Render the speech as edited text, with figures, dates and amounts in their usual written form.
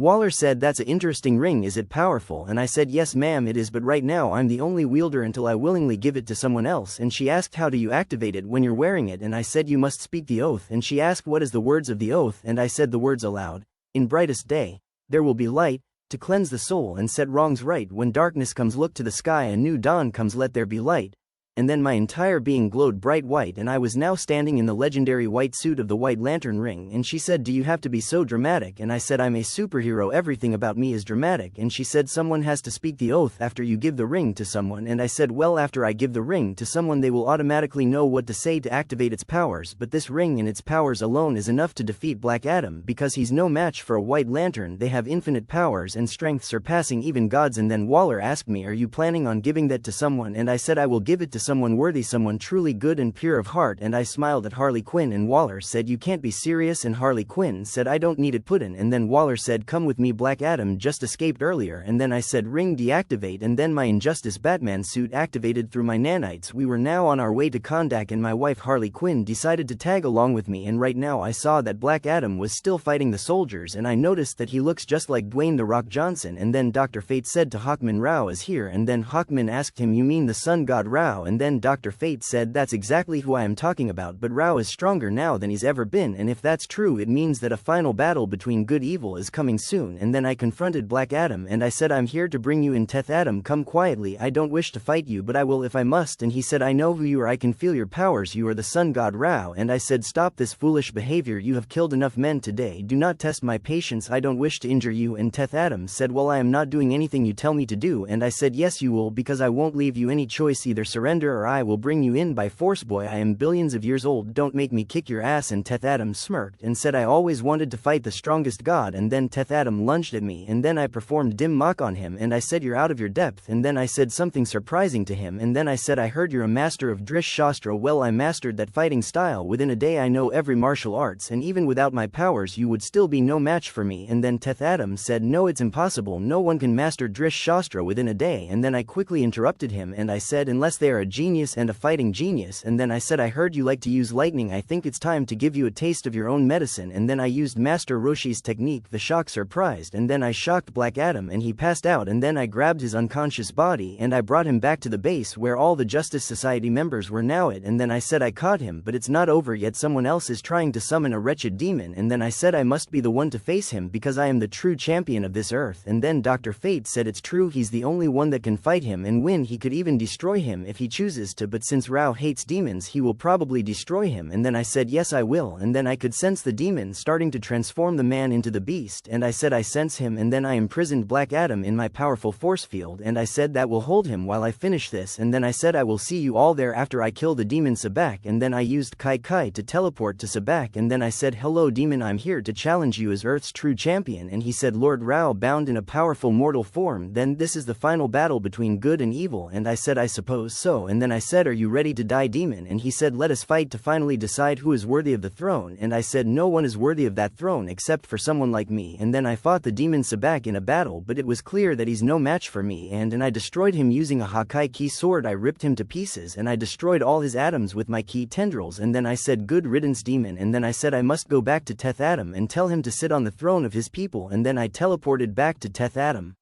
Waller said that's a interesting ring, is it powerful? And I said yes ma'am it is, but right now I'm the only wielder until I willingly give it to someone else. And she asked how do you activate it when you're wearing it, and I said you must speak the oath, and she asked what is the words of the oath, and I said the words aloud. In brightest day, there will be light, to cleanse the soul and set wrongs right. When darkness comes look to the sky and new dawn comes let there be light. And then my entire being glowed bright white, and I was now standing in the legendary white suit of the White Lantern ring. And she said do you have to be so dramatic? And I said I'm a superhero, everything about me is dramatic. And she said someone has to speak the oath after you give the ring to someone, and I said well after I give the ring to someone they will automatically know what to say to activate its powers, but this ring and its powers alone is enough to defeat Black Adam because he's no match for a White Lantern. They have infinite powers and strength surpassing even gods. And then Waller asked me are you planning on giving that to someone, and I said I will give it to someone worthy, someone truly good and pure of heart. And I smiled at Harley Quinn, and Waller said you can't be serious, and Harley Quinn said I don't need it put in. And then Waller said come with me, Black Adam just escaped earlier. And then I said ring deactivate, and then my Injustice Batman suit activated through my nanites. We were now on our way to Kondak, and my wife Harley Quinn decided to tag along with me, and right now I saw that Black Adam was still fighting the soldiers, and I noticed that he looks just like Dwayne "The Rock" Johnson. And then Dr. Fate said to Hawkman Rao is here, and then Hawkman asked him you mean the sun god Rao? And then Dr. Fate said that's exactly who I am talking about, but Rao is stronger now than he's ever been, and if that's true it means that a final battle between good evil is coming soon. And then I confronted Black Adam and I said I'm here to bring you in. Teth Adam, come quietly, I don't wish to fight you but I will if I must. And he said I know who you are, I can feel your powers, you are the sun god Rao. And I said stop this foolish behavior, you have killed enough men today, do not test my patience, I don't wish to injure you. And Teth Adam said well I am not doing anything you tell me to do. And I said yes you will, because I won't leave you any choice, either surrender or I will bring you in by force. Boy, I am billions of years old, don't make me kick your ass. And Teth Adam smirked and said I always wanted to fight the strongest god. And then Teth Adam lunged at me, and then I performed dim mock on him, and I said you're out of your depth. And then I said something surprising to him, and then I said I heard you're a master of Drish Shastra. Well, I mastered that fighting style within a day, I know every martial arts, and even without my powers you would still be no match for me. And then Teth Adam said no, it's impossible, no one can master Drish Shastra within a day. And then I quickly interrupted him and I said unless they are a genius and a fighting genius. And then I said I heard you like to use lightning, I think it's time to give you a taste of your own medicine. And then I used Master Roshi's technique, the shock surprised, and then I shocked Black Adam and he passed out. And then I grabbed his unconscious body and I brought him back to the base where all the Justice Society members were now at. And then I said I caught him, but it's not over yet, someone else is trying to summon a wretched demon. And then I said I must be the one to face him because I am the true champion of this earth. And then Dr. Fate said it's true, he's the only one that can fight him and win, he could even destroy him if he chooses to, but since Rao hates demons he will probably destroy him. And then I said yes I will, and then I could sense the demon starting to transform the man into the beast, and I said I sense him, and then I imprisoned Black Adam in my powerful force field, and I said that will hold him while I finish this. And then I said I will see you all there after I kill the demon Sabak. And then I used Kai Kai to teleport to Sabak, and then I said hello demon, I'm here to challenge you as Earth's true champion. And he said Lord Rao bound in a powerful mortal form, then this is the final battle between good and evil. And I said I suppose so. And then I said are you ready to die demon? And he said let us fight to finally decide who is worthy of the throne. And I said no one is worthy of that throne except for someone like me. And then I fought the demon Sabak in a battle, but it was clear that he's no match for me, and I destroyed him using a Hakai Ki sword. I ripped him to pieces and I destroyed all his atoms with my Ki tendrils. And then I said good riddance demon. And then I said I must go back to Teth Adam and tell him to sit on the throne of his people. And then I teleported back to Teth Adam.